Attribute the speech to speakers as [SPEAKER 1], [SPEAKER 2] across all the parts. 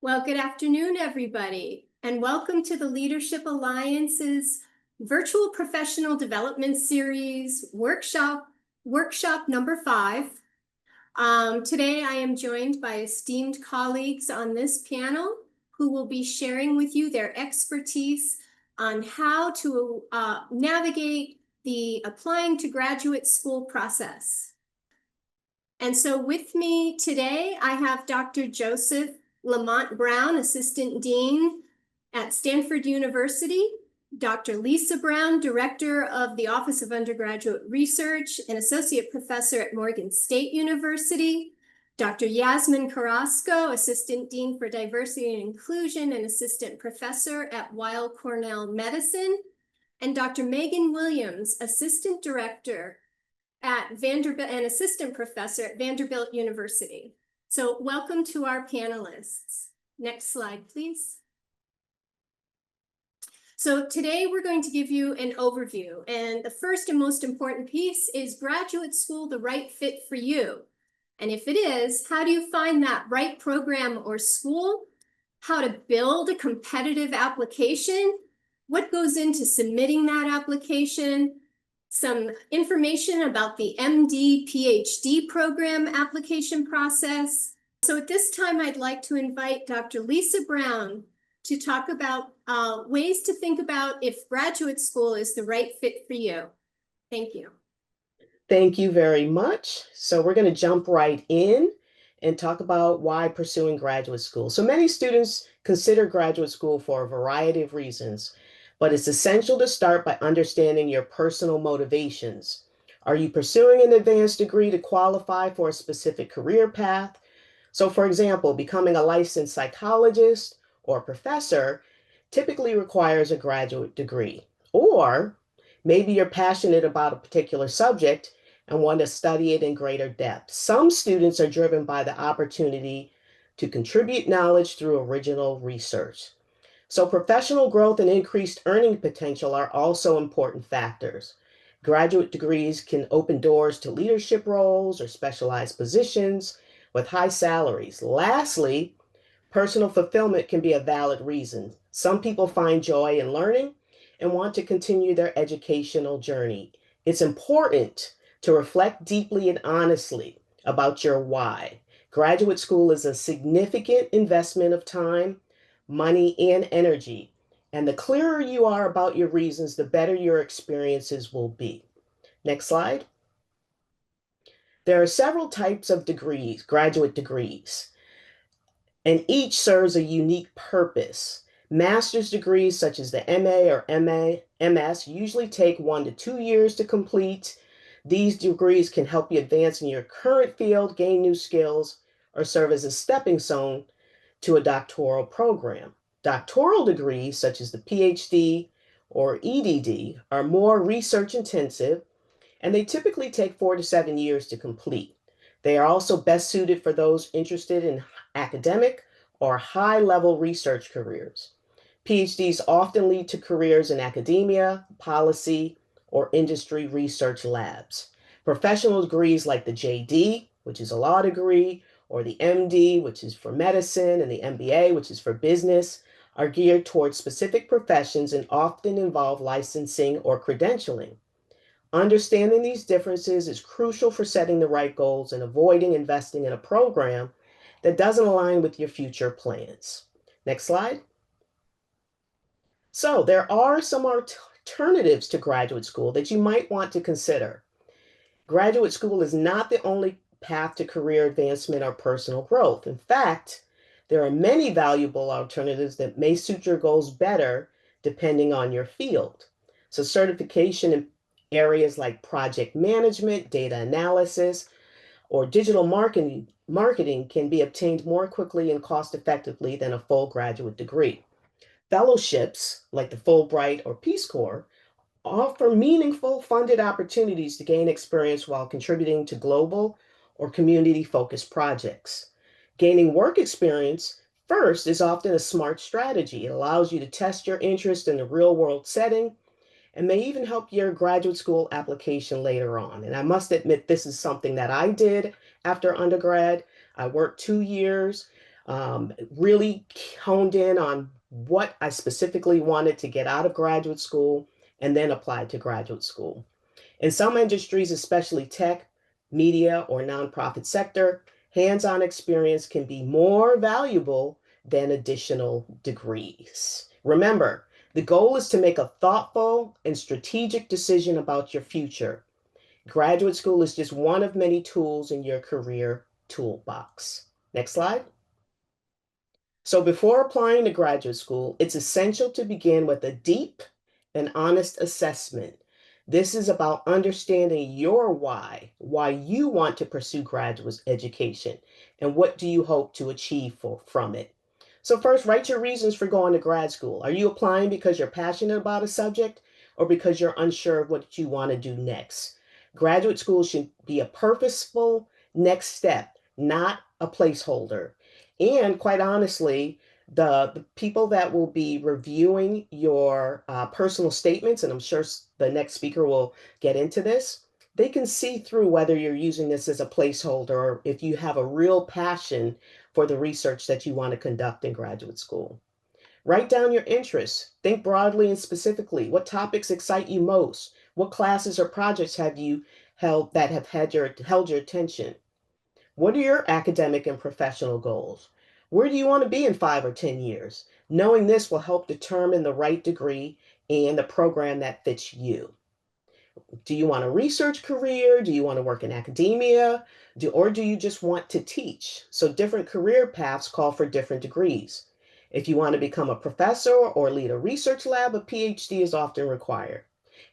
[SPEAKER 1] Well, good afternoon, everybody, and welcome to the Leadership Alliance's Virtual Professional Development Series workshop number 5. Today, I am joined by esteemed colleagues on this panel who will be sharing with you their expertise on how to navigate the applying to graduate school process. And so with me today, I have Dr. Joseph Lamont Brown, Assistant Dean at Stanford University, Dr. Lisa Brown, Director of the Office of Undergraduate Research and Associate Professor at Morgan State University, Dr. Yazmin Carrasco, Assistant Dean for Diversity and Inclusion and Assistant Professor at Weill Cornell Medicine, and Dr. Megan Williams, Assistant Director at Vanderbilt and Assistant Professor at Vanderbilt University. So welcome to our panelists. Next slide, please. So today we're going to give you an overview, and the first and most important piece is graduate school the right fit for you? And if it is, how do you find that right program or school? How to build a competitive application? What goes into submitting that application? Some information about the MD PhD program application process. So at this time, I'd like to invite Dr. Lisa Brown to talk about ways to think about if graduate school is the right fit for you. Thank you.
[SPEAKER 2] Thank you very much. So we're going to jump right in and talk about why pursuing graduate school. So many students consider graduate school for a variety of reasons, but it's essential to start by understanding your personal motivations. Are you pursuing an advanced degree to qualify for a specific career path? So for example, becoming a licensed psychologist or professor typically requires a graduate degree. Or maybe you're passionate about a particular subject and want to study it in greater depth. Some students are driven by the opportunity to contribute knowledge through original research. So professional growth and increased earning potential are also important factors. Graduate degrees can open doors to leadership roles or specialized positions with high salaries. Lastly, personal fulfillment can be a valid reason. Some people find joy in learning and want to continue their educational journey. It's important to reflect deeply and honestly about your why. Graduate school is a significant investment of time, money, and energy. And the clearer you are about your reasons, the better your experiences will be. Next slide. There are several types of degrees, graduate degrees, and each serves a unique purpose. Master's degrees such as the MA or MS usually take 1 to 2 years to complete. These degrees can help you advance in your current field, gain new skills, or serve as a stepping stone to a doctoral program. Doctoral degrees, such as the PhD or EDD, are more research intensive, and they typically take 4 to 7 years to complete. They are also best suited for those interested in academic or high-level research careers. PhDs often lead to careers in academia, policy, or industry research labs. Professional degrees like the JD, which is a law degree, or the MD, which is for medicine, and the MBA, which is for business, are geared towards specific professions and often involve licensing or credentialing. Understanding these differences is crucial for setting the right goals and avoiding investing in a program that doesn't align with your future plans. Next slide. So there are some alternatives to graduate school that you might want to consider. Graduate school is not the only path to career advancement or personal growth. In fact, there are many valuable alternatives that may suit your goals better depending on your field. So certification in areas like project management, data analysis, or digital marketing can be obtained more quickly and cost effectively than a full graduate degree. Fellowships like the Fulbright or Peace Corps offer meaningful funded opportunities to gain experience while contributing to global or community-focused projects. Gaining work experience first is often a smart strategy. It allows you to test your interest in a real-world setting and may even help your graduate school application later on. And I must admit, this is something that I did after undergrad. I worked 2 years really honed in on what I specifically wanted to get out of graduate school and then applied to graduate school. In some industries, especially tech, media, or nonprofit sector, hands-on experience can be more valuable than additional degrees. Remember, the goal is to make a thoughtful and strategic decision about your future. Graduate school is just one of many tools in your career toolbox. Next slide. So before applying to graduate school, it's essential to begin with a deep and honest assessment. This is about understanding your why you want to pursue graduate education, and what do you hope to achieve from it. So first, write your reasons for going to grad school. Are you applying because you're passionate about a subject or because you're unsure of what you want to do next? Graduate school should be a purposeful next step, not a placeholder. And quite honestly, the people that will be reviewing your personal statements, and I'm sure the next speaker will get into this, they can see through whether you're using this as a placeholder or if you have a real passion for the research that you want to conduct in graduate school. Write down your interests. Think broadly and specifically. What topics excite you most? What classes or projects have you held that have held your attention? What are your academic and professional goals? Where do you want to be in 5 or 10 years? Knowing this will help determine the right degree and the program that fits you. Do you want a research career? Do you want to work in academia? Or do you just want to teach? So different career paths call for different degrees. If you want to become a professor or lead a research lab, a PhD is often required.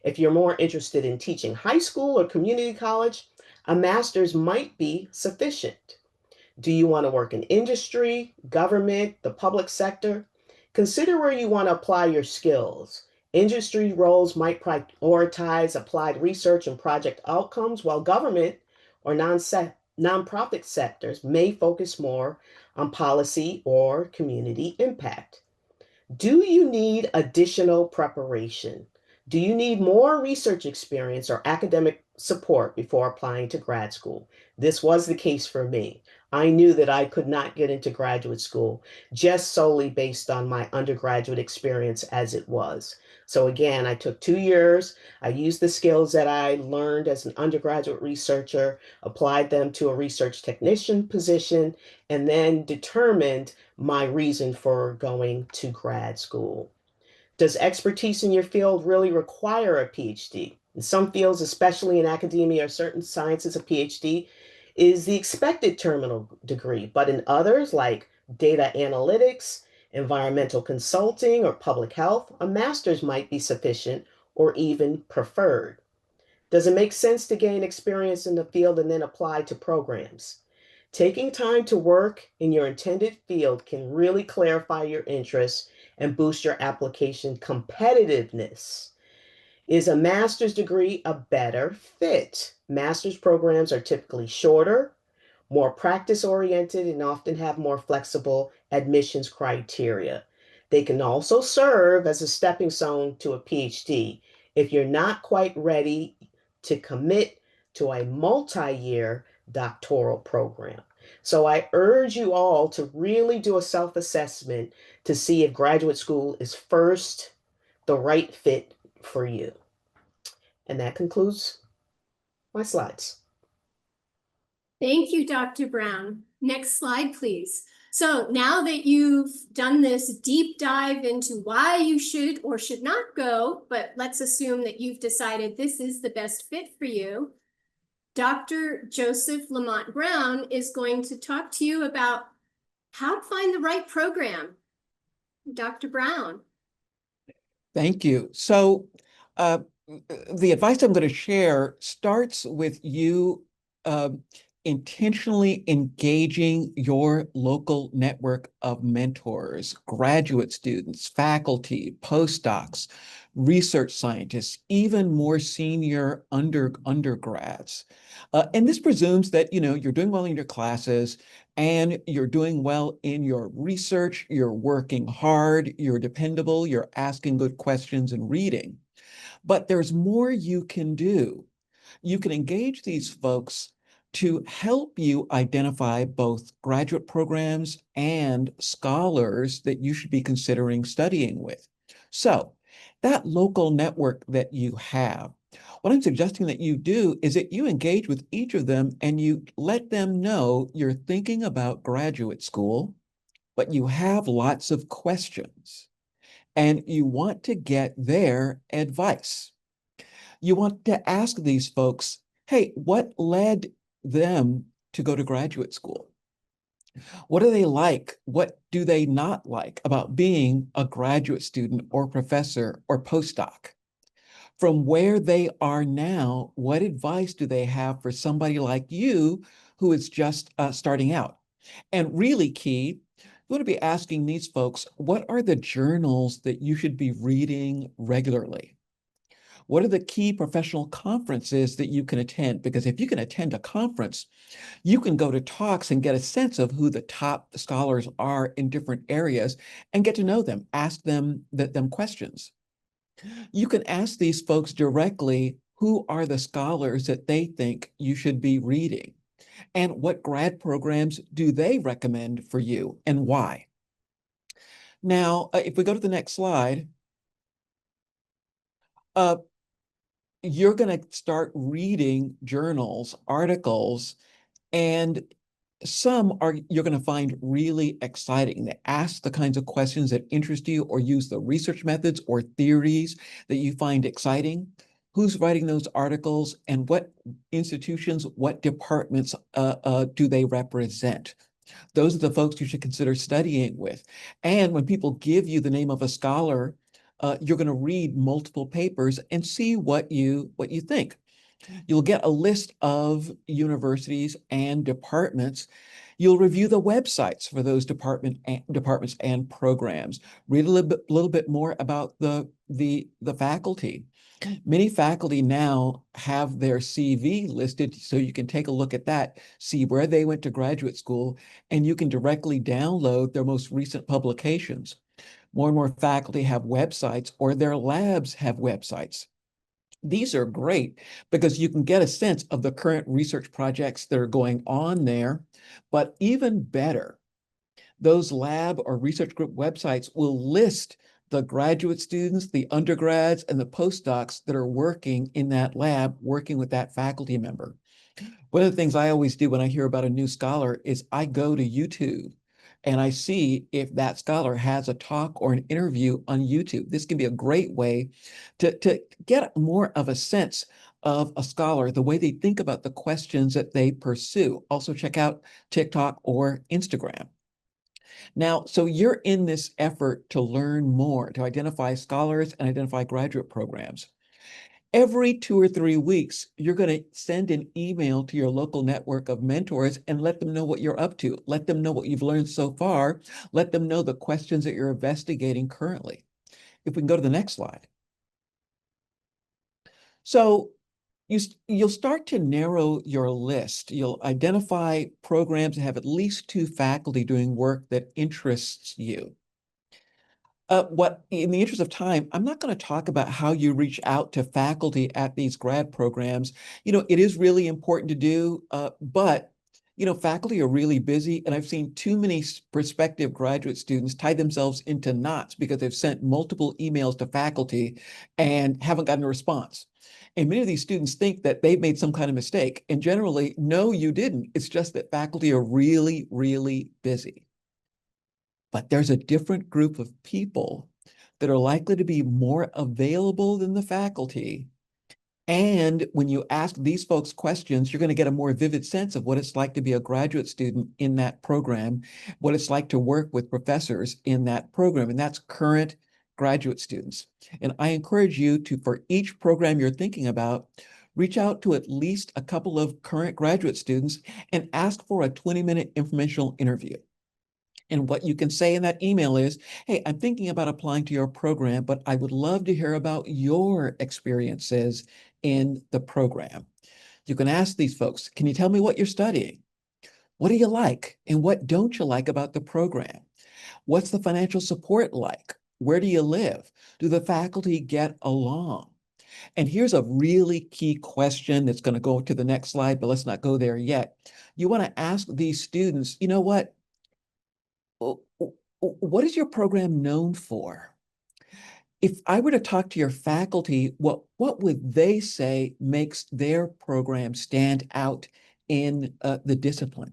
[SPEAKER 2] If you're more interested in teaching high school or community college, a master's might be sufficient. Do you want to work in industry, government, the public sector? Consider where you want to apply your skills. Industry roles might prioritize applied research and project outcomes, while government or nonprofit sectors may focus more on policy or community impact. Do you need additional preparation? Do you need more research experience or academic support before applying to grad school? This was the case for me. I knew that I could not get into graduate school just solely based on my undergraduate experience as it was. So again, I took 2 years. I used the skills that I learned as an undergraduate researcher, applied them to a research technician position, and then determined my reason for going to grad school. Does expertise in your field really require a PhD? In some fields, especially in academia or certain sciences, a PhD is the expected terminal degree, but in others, like data analytics, environmental consulting, or public health, a master's might be sufficient or even preferred. Does it make sense to gain experience in the field and then apply to programs? Taking time to work in your intended field can really clarify your interests and boost your application competitiveness. Is a master's degree a better fit? Master's programs are typically shorter, more practice oriented, and often have more flexible admissions criteria. They can also serve as a stepping stone to a PhD if you're not quite ready to commit to a multi-year doctoral program. So I urge you all to really do a self-assessment to see if graduate school is first the right fit for you. And that concludes my slides.
[SPEAKER 1] Thank you, Dr. Brown. Next slide, please. So now that you've done this deep dive into why you should or should not go, but let's assume that you've decided this is the best fit for you, Dr. Joseph Lamont Brown is going to talk to you about how to find the right program. Dr. Brown.
[SPEAKER 3] Thank you. So the advice I'm going to share starts with you intentionally engaging your local network of mentors, graduate students, faculty, postdocs, research scientists, even more senior undergrads. And this presumes that, you're doing well in your classes and you're doing well in your research, you're working hard, you're dependable, you're asking good questions and reading. But there's more you can do. You can engage these folks to help you identify both graduate programs and scholars that you should be considering studying with. So that local network that you have, what I'm suggesting that you do is that you engage with each of them and you let them know you're thinking about graduate school, but you have lots of questions and you want to get their advice. You want to ask these folks, hey, what led them to go to graduate school? What do they like? What do they not like about being a graduate student or professor or postdoc? From where they are now, what advice do they have for somebody like you who is just starting out? And really key, you want to be asking these folks, what are the journals that you should be reading regularly? What are the key professional conferences that you can attend? Because if you can attend a conference, you can go to talks and get a sense of who the top scholars are in different areas and get to know them, ask them questions. You can ask these folks directly, who are the scholars that they think you should be reading? And what grad programs do they recommend for you and why? Now, if we go to the next slide, uh, you're going to start reading journals, articles, and some are you're going to find really exciting. They ask the kinds of questions that interest you or use the research methods or theories that you find exciting. Who's writing those articles and what institutions, what departments do they represent? Those are the folks you should consider studying with. And when people give you the name of a scholar, you're going to read multiple papers and see what you think. You'll get a list of universities and departments. You'll review the websites for those departments and programs. Read a little bit more about the faculty. Many faculty now have their CV listed, so you can take a look at that, see where they went to graduate school, and you can directly download their most recent publications. More and more faculty have websites or their labs have websites. These are great because you can get a sense of the current research projects that are going on there, but even better, those lab or research group websites will list the graduate students, the undergrads, and the postdocs that are working in that lab, working with that faculty member. One of the things I always do when I hear about a new scholar is I go to YouTube and I see if that scholar has a talk or an interview on YouTube. This can be a great way to get more of a sense of a scholar, the way they think about the questions that they pursue. Also check out TikTok or Instagram. Now, so you're in this effort to learn more, to identify scholars and identify graduate programs. Every 2 or 3 weeks, you're going to send an email to your local network of mentors and let them know what you're up to. Let them know what you've learned so far. Let them know the questions that you're investigating currently. If we can go to the next slide. So you'll start to narrow your list. You'll identify programs that have at least 2 faculty doing work that interests you. What, in the interest of time, I'm not going to talk about how you reach out to faculty at these grad programs. It is really important to do, but faculty are really busy, and I've seen too many prospective graduate students tie themselves into knots because they've sent multiple emails to faculty and haven't gotten a response. And many of these students think that they've made some kind of mistake, and generally, no, you didn't. It's just that faculty are really, really busy. But there's a different group of people that are likely to be more available than the faculty. And when you ask these folks questions, you're going to get a more vivid sense of what it's like to be a graduate student in that program, what it's like to work with professors in that program, and that's current graduate students. And I encourage you to, for each program you're thinking about, reach out to at least a couple of current graduate students and ask for a 20-minute informational interview. And what you can say in that email is, hey, I'm thinking about applying to your program, but I would love to hear about your experiences in the program. You can ask these folks, can you tell me what you're studying? What do you like? And what don't you like about the program? What's the financial support like? Where do you live? Do the faculty get along? And here's a really key question that's going to go to the next slide, but let's not go there yet. You want to ask these students, you know what? What is your program known for? If I were to talk to your faculty, what would they say makes their program stand out in the discipline?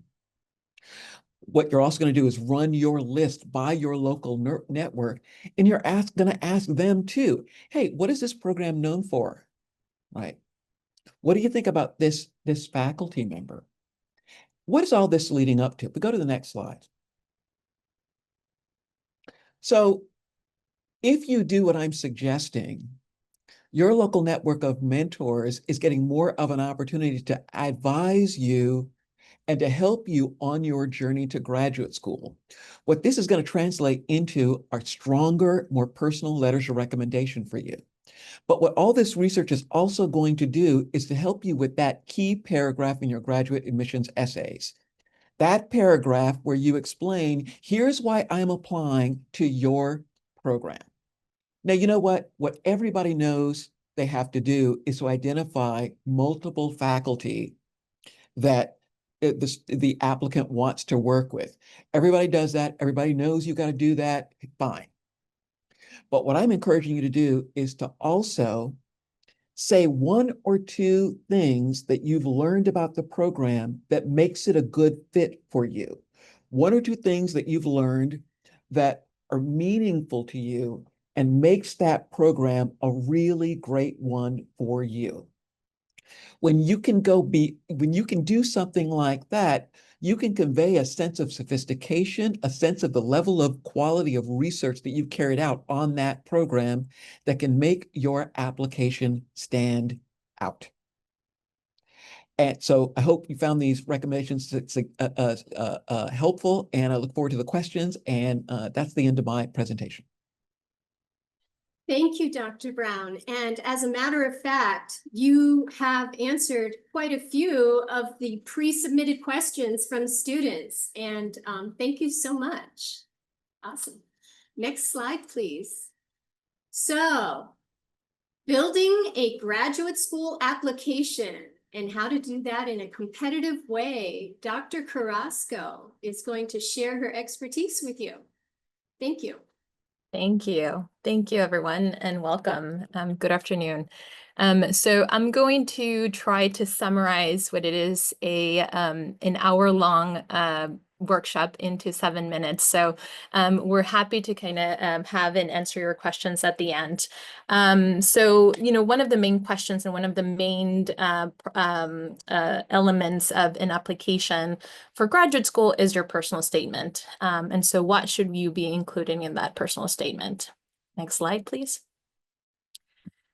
[SPEAKER 3] What you're also going to do is run your list by your local network, and you're going to ask them too, hey, what is this program known for? Right? What do you think about this faculty member? What is all this leading up to? We go to the next slide. So if you do what I'm suggesting, your local network of mentors is getting more of an opportunity to advise you and to help you on your journey to graduate school. What this is going to translate into are stronger, more personal letters of recommendation for you. But what all this research is also going to do is to help you with that key paragraph in your graduate admissions essays. That paragraph where you explain, here's why I'm applying to your program. Now, you know what? What everybody knows they have to do is to identify multiple faculty that the applicant wants to work with. Everybody does that. Everybody knows you got to do that. Fine. But what I'm encouraging you to do is to also say one or two things that you've learned about the program that makes it a good fit for you. One or two things that you've learned that are meaningful to you and makes that program a really great one for you. When you can do something like that, you can convey a sense of sophistication, a sense of the level of quality of research that you've carried out on that program that can make your application stand out. And so I hope you found these recommendations helpful, and I look forward to the questions. And that's the end of my presentation.
[SPEAKER 1] Thank you, Dr. Brown. And as a matter of fact, you have answered quite a few of the pre-submitted questions from students. And thank you so much. Awesome. Next slide, please. So, building a graduate school application and how to do that in a competitive way. Dr. Carrasco is going to share her expertise with you. Thank you.
[SPEAKER 4] Thank you. Thank you, everyone, and welcome. Good afternoon. So I'm going to try to summarize what it is an hour-long workshop into 7 minutes. So we're happy to kind of have and answer your questions at the end. So, one of the main questions and one of the main elements of an application for graduate school is your personal statement. And so what should you be including in that personal statement? Next slide, please.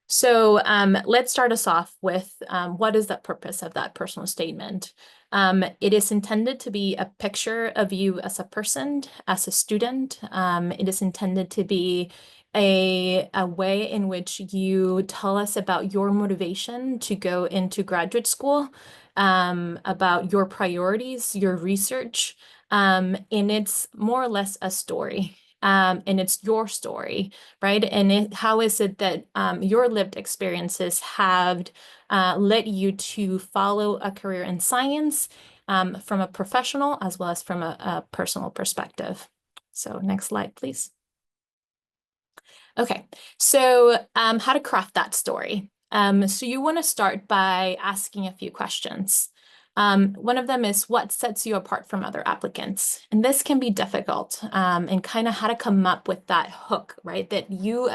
[SPEAKER 4] So let's start us off with what is the purpose of that personal statement? It is intended to be a picture of you as a person, as a student. It is intended to be a way in which you tell us about your motivation to go into graduate school, about your priorities, your research, and it's more or less a story. And it's your story, right? And how is it that your lived experiences have led you to follow a career in science from a professional as well as from a personal perspective? So next slide, please. Okay, so how to craft that story. So you want to start by asking a few questions. One of them is what sets you apart from other applicants? And this can be difficult and kind of how to come up with that hook, right? That you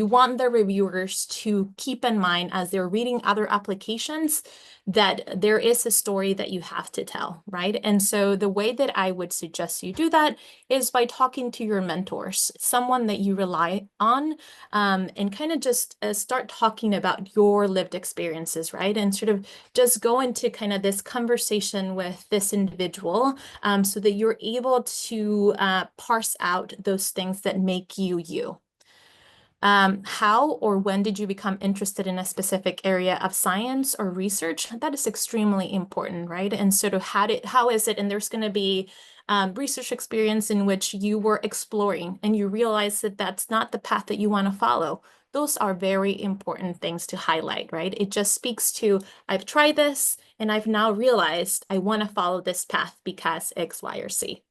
[SPEAKER 4] want the reviewers to keep in mind as they're reading other applications that there is a story that you have to tell, right? And so the way that I would suggest you do that is by talking to your mentors, someone that you rely on, and kind of just start talking about your lived experiences, right? And sort of just go into kind of this conversation with this individual so that you're able to parse out those things that make you you. How or when did you become interested in a specific area of science or research? That is extremely important, right? And sort of how is it, and there's going to be research experience in which you were exploring and you realize that that's not the path that you want to follow. those are very important things to highlight, right? It just speaks to, I've tried this and I've now realized I want to follow this path because X, Y, or Z.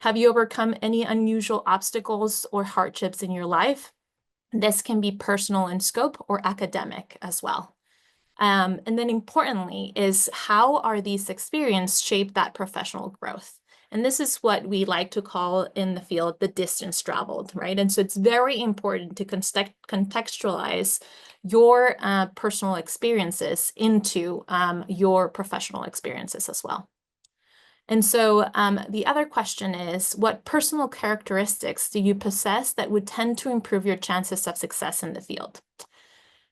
[SPEAKER 4] Have you overcome any unusual obstacles or hardships in your life? This can be personal in scope or academic as well. And then importantly is, how are these experiences shape that professional growth? And this is what we like to call in the field the distance traveled, right? And so it's very important to contextualize your personal experiences into your professional experiences as well. And so the other question is, what personal characteristics do you possess that would tend to improve your chances of success in the field?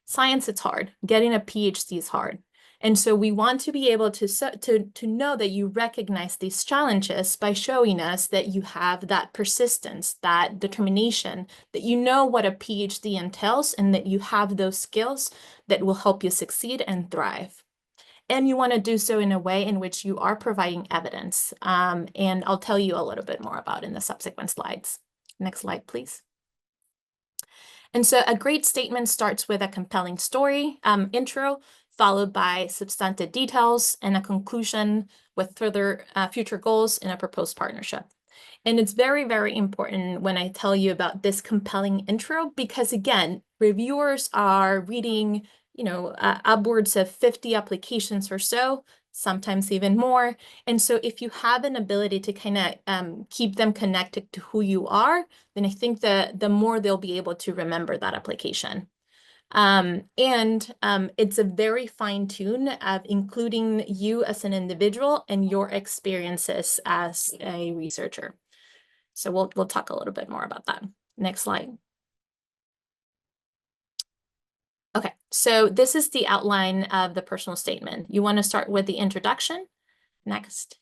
[SPEAKER 4] Science, it's hard. Getting a PhD is hard. And so we want to be able to know that you recognize these challenges by showing us that you have that persistence, that determination, that you know what a PhD entails, and that you have those skills that will help you succeed and thrive. And you want to do so in a way in which you are providing evidence. And I'll tell you a little bit more about in the subsequent slides. Next slide, please. And so a great statement starts with a compelling story, intro, followed by substantive details and a conclusion with further future goals in a proposed partnership. And it's very, very important when I tell you about this compelling intro, because again, reviewers are reading, upwards of 50 applications or so, sometimes even more. And so if you have an ability to kind of keep them connected to who you are, then I think the more they'll be able to remember that application. It's a very fine tune of including you as an individual and your experiences as a researcher. So we'll talk a little bit more about that. Next slide. Okay, so this is the outline of the personal statement. You want to start with the introduction. Next.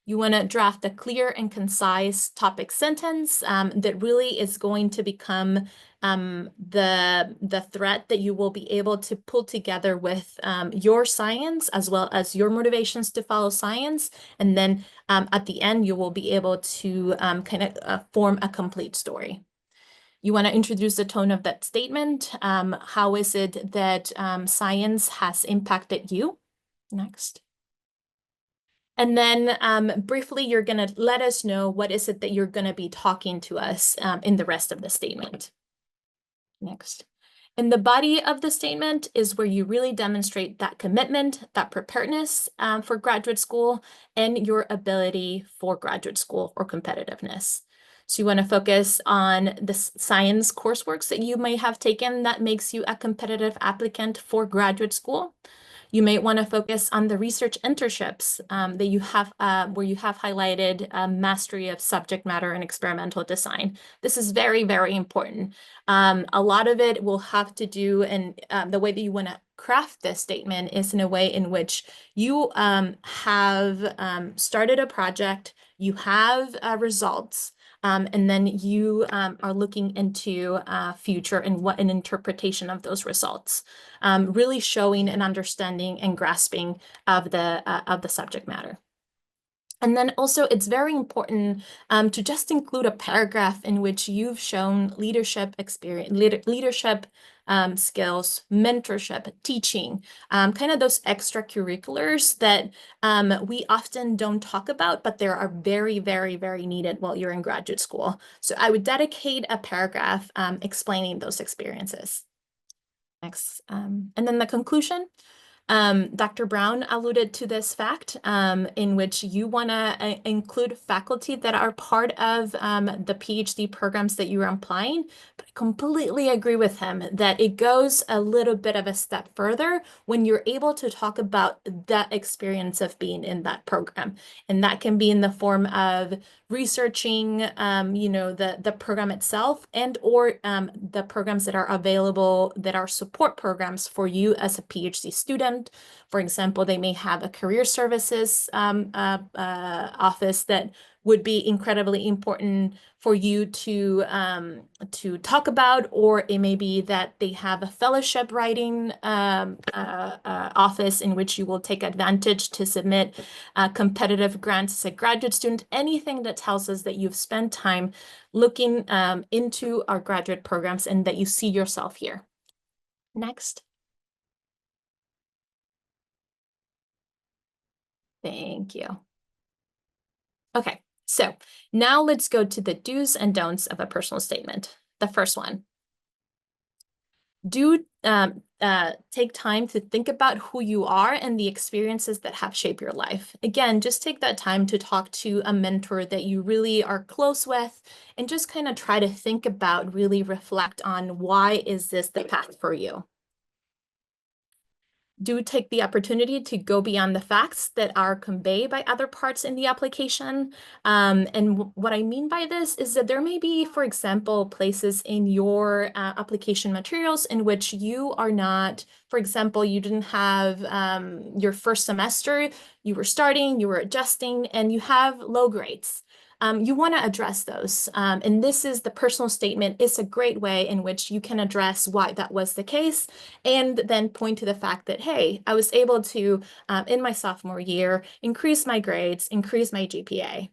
[SPEAKER 4] You want to draft a clear and concise topic sentence that really is going to become the thread that you will be able to pull together with your science, as well as your motivations to follow science. And then at the end, you will be able to form a complete story. You want to introduce the tone of that statement. How is it that science has impacted you? Next. And then briefly, you're going to let us know what is it that you're going to be talking to us in the rest of the statement. Next. And the body of the statement is where you really demonstrate that commitment, that preparedness for graduate school, and your ability for graduate school or competitiveness. So you want to focus on the science courseworks that you may have taken that makes you a competitive applicant for graduate school. You may want to focus on the research internships that you have, where you have highlighted mastery of subject matter and experimental design. This is very, very important. A lot of it will have to do, and the way that you want to craft this statement is in a way in which you have started a project, you have results, and then you are looking into future and what an interpretation of those results, really showing an understanding and grasping of the subject matter. And then also, it's very important to just include a paragraph in which you've shown leadership experience, leadership skills, mentorship, teaching, kind of those extracurriculars that we often don't talk about, but they are very, very, very needed while you're in graduate school. So I would dedicate a paragraph explaining those experiences. Next, and then the conclusion. Dr. Brown alluded to this fact in which you want to include faculty that are part of the PhD programs that you are applying, but I completely agree with him that it goes a little bit of a step further when you're able to talk about that experience of being in that program. And that can be in the form of researching, the program itself, and or the programs that are available that are support programs for you as a PhD student. For example, they may have a career services office that would be incredibly important for you to talk about, or it may be that they have a fellowship writing office in which you will take advantage to submit competitive grants as a graduate student. Anything that tells us that you've spent time looking into our graduate programs and that you see yourself here. Next. Thank you. Okay, so now let's go to the do's and don'ts of a personal statement. The first one, do take time to think about who you are and the experiences that have shaped your life. Again, just take that time to talk to a mentor that you really are close with and just kind of try to think about, really reflect on, why is this the path for you? Do take the opportunity to go beyond the facts that are conveyed by other parts in the application. And what I mean by this is that there may be, for example, places in your application materials in which you are not, for example, you didn't have your first semester, you were starting, you were adjusting, and you have low grades. You want to address those. And this is the personal statement. It's a great way in which you can address why that was the case, and then point to the fact that, hey, I was able to, in my sophomore year, increase my grades, increase my GPA.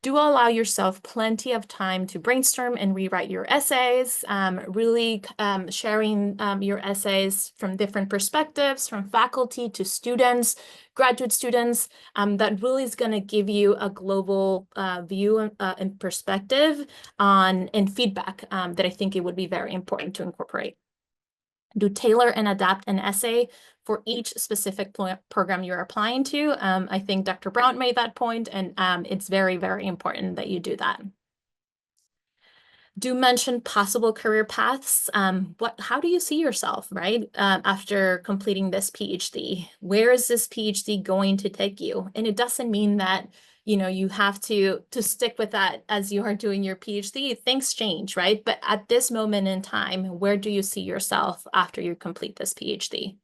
[SPEAKER 4] Do allow yourself plenty of time to brainstorm and rewrite your essays, really sharing your essays from different perspectives, from faculty to students, graduate students. That really is going to give you a global view and perspective on and feedback that I think it would be very important to incorporate. Do tailor and adapt an essay for each specific program you're applying to. I think Dr. Brown made that point, and it's very, very important that you do that. Do mention possible career paths. How do you see yourself, right? After completing this PhD, where is this PhD going to take you? And it doesn't mean that, you know, you have to stick with that as you are doing your PhD. Things change, right? But at this moment in time, where do you see yourself after you complete this PhD?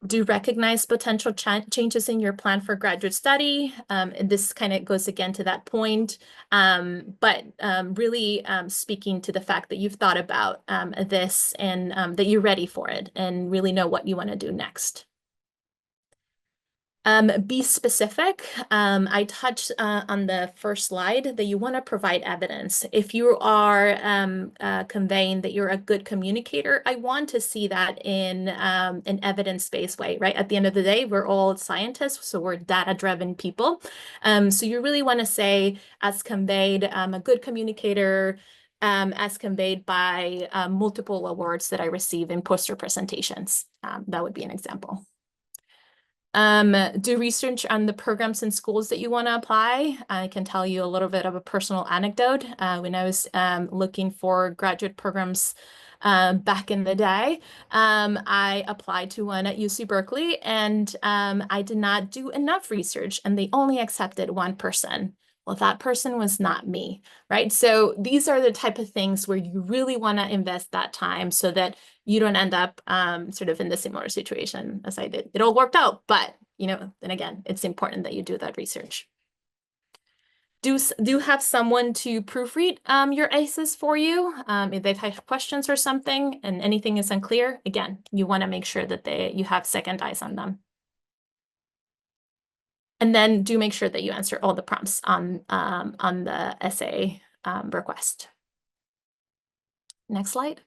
[SPEAKER 4] Do recognize potential changes in your plan for graduate study. And this kind of goes again to that point, but really speaking to the fact that you've thought about this and that you're ready for it and really know what you want to do next. Be specific. I touched on the first slide that you want to provide evidence. If you are conveying that you're a good communicator, I want to see that in an evidence-based way, right? At the end of the day, we're all scientists, so we're data-driven people. So you really want to say, as conveyed, a good communicator, as conveyed by multiple awards that I receive in poster presentations. That would be an example. Do research on the programs and schools that you want to apply. I can tell you a little bit of a personal anecdote. When I was looking for graduate programs back in the day, I applied to one at UC Berkeley, and I did not do enough research, and they only accepted one person. Well, that person was not me, right? So these are the type of things where you really want to invest that time so that you don't end up sort of in the similar situation as I did. It all worked out, but, you know, then again, it's important that you do that research. Do have someone to proofread your essays for you. If they've had questions or something and anything is unclear, again, you want to make sure that you have second eyes on them. And then do make sure that you answer all the prompts on the essay request. Next slide.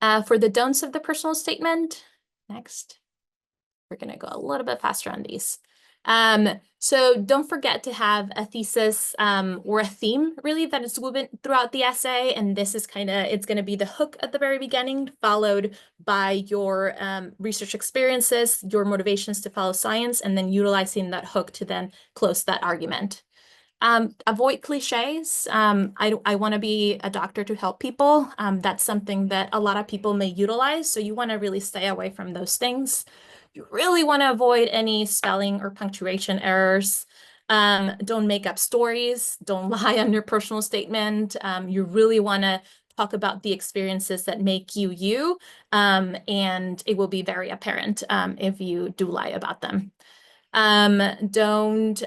[SPEAKER 4] For the don'ts of the personal statement, next. We're going to go a little bit faster on these. So don't forget to have a thesis or a theme really that is woven throughout the essay. And this is it's going to be the hook at the very beginning, followed by your research experiences, your motivations to follow science, and then utilizing that hook to then close that argument. Avoid cliches. I want to be a doctor to help people. That's something that a lot of people may utilize. So you want to really stay away from those things. You really want to avoid any spelling or punctuation errors. Don't make up stories. Don't lie on your personal statement. You really want to talk about the experiences that make you you, and it will be very apparent if you do lie about them. Don't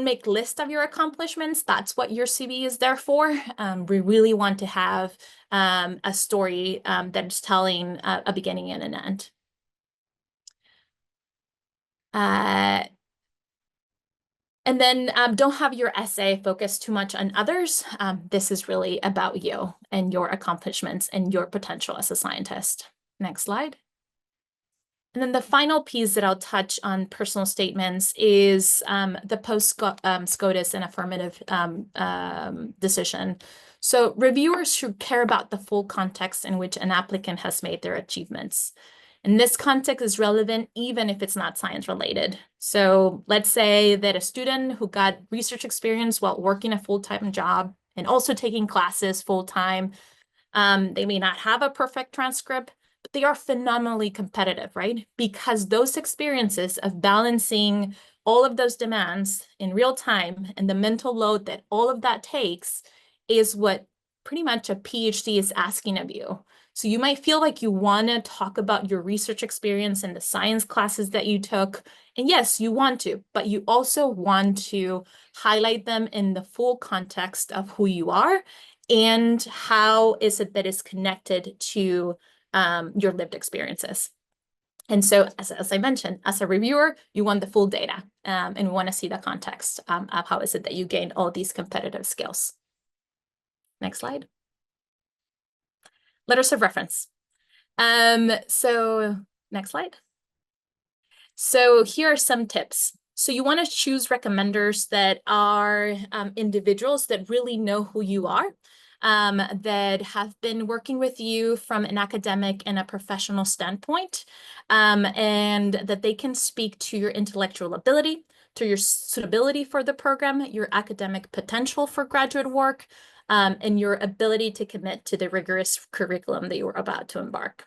[SPEAKER 4] make list of your accomplishments. That's what your CV is there for. We really want to have a story that's telling a beginning and an end. And then don't have your essay focus too much on others. This is really about you and your accomplishments and your potential as a scientist. Next slide. And then the final piece that I'll touch on personal statements is the post-SCOTUS and affirmative decision. So reviewers should care about the full context in which an applicant has made their achievements. And this context is relevant even if it's not science related. So let's say that a student who got research experience while working a full-time job and also taking classes full-time, they may not have a perfect transcript, but they are phenomenally competitive, right? Because those experiences of balancing all of those demands in real time and the mental load that all of that takes is what pretty much a PhD is asking of you. So you might feel like you want to talk about your research experience and the science classes that you took. And yes, you want to, but you also want to highlight them in the full context of who you are and how is it that is connected to your lived experiences. And so, as I mentioned, as a reviewer, you want the full data and we want to see the context of how is it that you gained all these competitive skills. Next slide. Letters of reference. So next slide. So here are some tips. So you want to choose recommenders that are individuals that really know who you are, that have been working with you from an academic and a professional standpoint, and that they can speak to your intellectual ability, to your suitability for the program, your academic potential for graduate work, and your ability to commit to the rigorous curriculum that you're about to embark.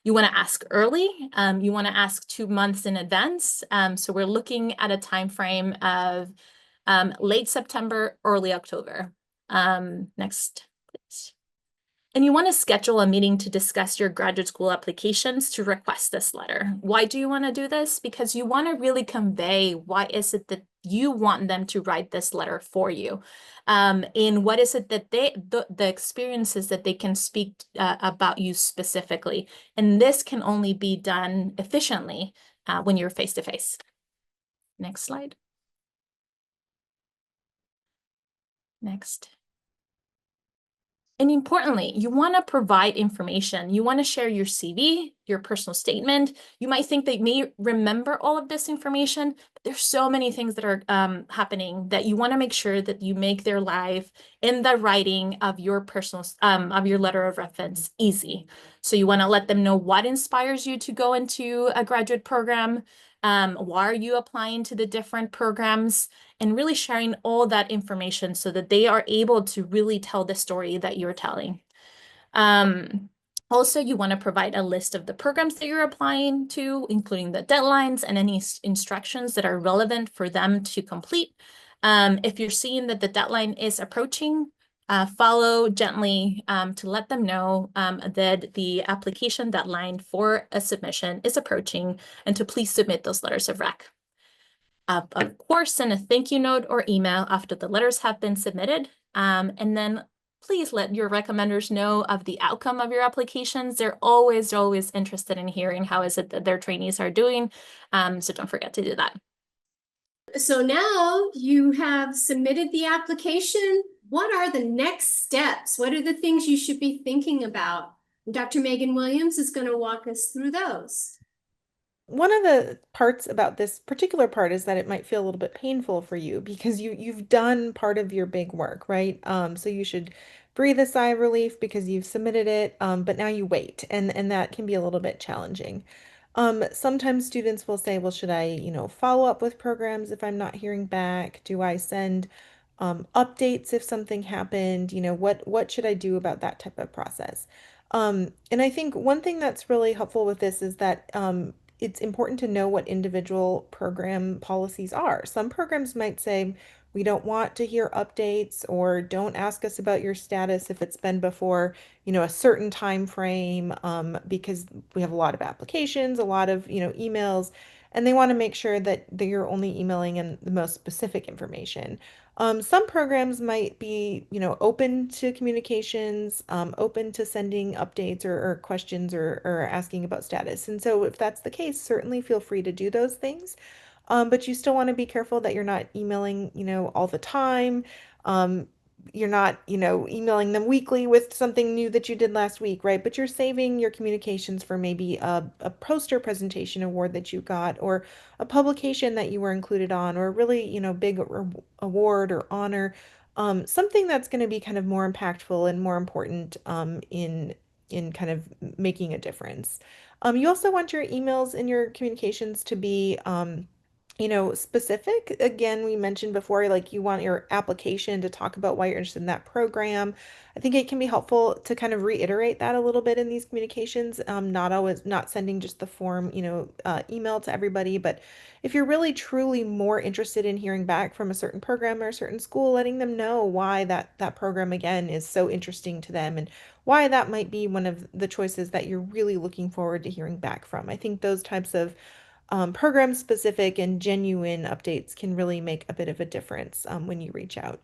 [SPEAKER 4] You want to ask early. You want to ask 2 months in advance. So we're looking at a time frame of late September, early October. Next, please. And you want to schedule a meeting to discuss your graduate school applications to request this letter. Why do you want to do this? Because you want to really convey why is it that you want them to write this letter for you. And what is it that the experiences that they can speak about you specifically. And this can only be done efficiently when you're face to face. Next slide. Next. And importantly, you want to provide information. You want to share your CV, your personal statement. You might think they may remember all of this information, but there's so many things that are happening that you want to make sure that you make their life in the writing of your personal, of your letter of reference easy. So you want to let them know what inspires you to go into a graduate program. Why are you applying to the different programs? And really sharing all that information so that they are able to really tell the story that you're telling. Also, you want to provide a list of the programs that you're applying to, including the deadlines and any instructions that are relevant for them to complete. If you're seeing that the deadline is approaching, follow gently to let them know that the application deadline for a submission is approaching and to please submit those letters of rec. Of course, send a thank you note or email after the letters have been submitted. And then please let your recommenders know of the outcome of your applications. They're always interested in hearing how is it that their trainees are doing. So don't forget to do that.
[SPEAKER 1] So now you have submitted the application. What are the next steps? What are the things you should be thinking about? Dr. Megan Williams is going to walk us through those.
[SPEAKER 5] One of the parts about this particular part is that it might feel a little bit painful for you because you've done part of your big work, right? So you should breathe a sigh of relief because you've submitted it, but now you wait, and that can be a little bit challenging. Sometimes students will say, well, should I, follow up with programs if I'm not hearing back? Do I send updates if something happened? What should I do about that type of process? And I think one thing that's really helpful with this is that it's important to know what individual program policies are. Some programs might say, We don't want to hear updates, or don't ask us about your status if it's been before, a certain time frame, because we have a lot of applications, a lot of, emails, and they want to make sure that you're only emailing in the most specific information. Some programs might be, open to communications, open to sending updates or questions, or asking about status. And so if that's the case, certainly feel free to do those things. But you still want to be careful that you're not emailing, all the time. Um, you're not, emailing them weekly with something new that you did last week, right? But you're saving your communications for maybe a poster presentation award that you got, or a publication that you were included on, or a really, big award or honor. Something that's going to be kind of more impactful and more important, in kind of making a difference. You also want your emails and your communications to be, specific. Again, we mentioned before, like, you want your application to talk about why you're interested in that program. I think it can be helpful to kind of reiterate that a little bit in these communications. Not sending just the form, email to everybody, but if you're really truly more interested in hearing back from a certain program or a certain school, letting them know why that program again is so interesting to them, and why that might be one of the choices that you're really looking forward to hearing back from. I think those types of program specific and genuine updates can really make a bit of a difference, when you reach out.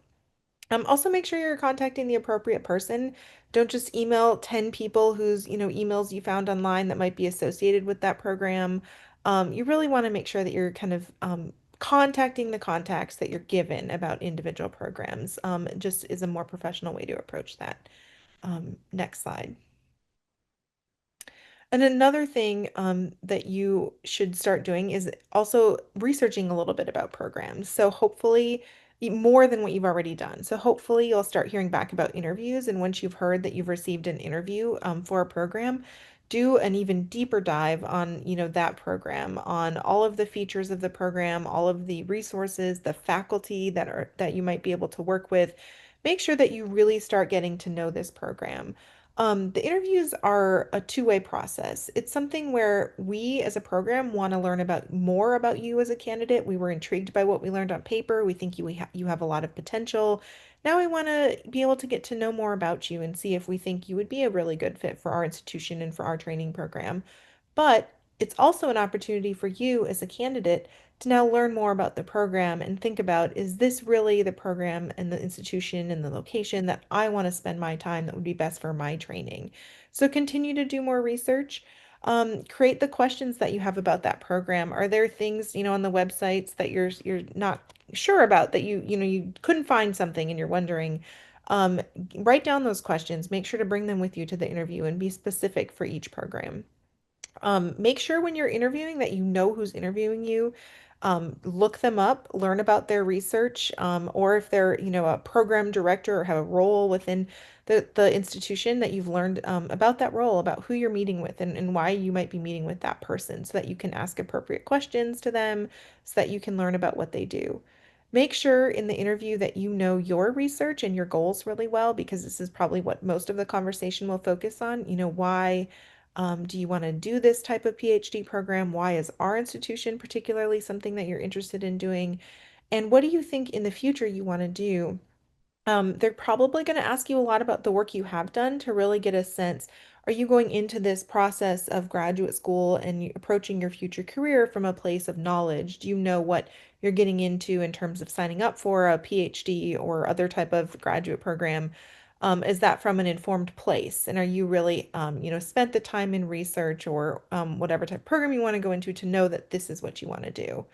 [SPEAKER 5] Also make sure you're contacting the appropriate person. Don't just email 10 people whose, emails you found online that might be associated with that program. You really want to make sure that you're kind of, contacting the contacts that you're given about individual programs. It just is a more professional way to approach that. Next slide. And another thing, that you should start doing is also researching a little bit about programs. So hopefully, more than what you've already done. So hopefully you'll start hearing back about interviews. And once you've heard that you've received an interview, for a program, do an even deeper dive on, that program, on all of the features of the program, all of the resources, the faculty that you might be able to work with. Make sure that you really start getting to know this program. The interviews are a two-way process. It's something where we as a program want to learn about more about you as a candidate. We were intrigued by what we learned on paper. We think you have a lot of potential. Now we want to be able to get to know more about you and see if we think you would be a really good fit for our institution and for our training program. But it's also an opportunity for you as a candidate to now learn more about the program and think about, is this really the program and the institution and the location that I want to spend my time that would be best for my training? So continue to do more research. Create the questions that you have about that program. Are there things, on the websites that you're not sure about, that you couldn't find something and you're wondering? Um, Write down those questions. Make sure to bring them with you to the interview and be specific for each program. Make sure when you're interviewing that you know who's interviewing you. Look them up, learn about their research, or if they're, a program director or have a role within the institution, that you've learned, about that role, about who you're meeting with, and why you might be meeting with that person, so that you can ask appropriate questions to them, so that you can learn about what they do. Make sure in the interview that you know your research and your goals really well, because this is probably what most of the conversation will focus on. Why do you want to do this type of PhD program? Why is our institution particularly something that you're interested in doing? And what do you think in the future you want to do? They're probably going to ask you a lot about the work you have done to really get a sense. Are you going into this process of graduate school and approaching your future career from a place of knowledge? Do you know what you're getting into in terms of signing up for a PhD or other type of graduate program? Is that from an informed place? And are you really, spent the time in research, or whatever type of program you want to go into, to know that this is what you want to do?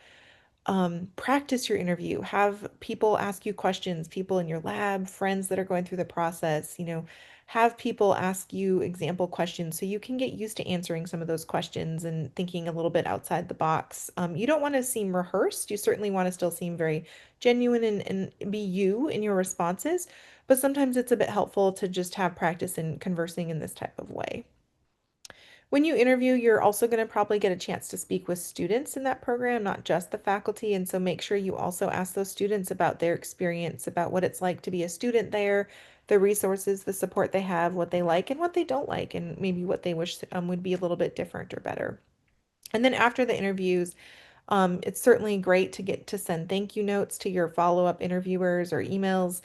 [SPEAKER 5] Practice your interview. Have people ask you questions, people in your lab, friends that are going through the process, have people ask you example questions so you can get used to answering some of those questions and thinking a little bit outside the box. You don't want to seem rehearsed. You certainly want to still seem very genuine, and be you in your responses, but sometimes it's a bit helpful to just have practice in conversing in this type of way. When you interview, you're also going to probably get a chance to speak with students in that program, not just the faculty. And so make sure you also ask those students about their experience, about what it's like to be a student there, the resources, the support they have, what they like and what they don't like, and maybe what they wish, would be a little bit different or better. And then after the interviews, It's certainly great to get to send thank you notes to your follow-up interviewers or emails,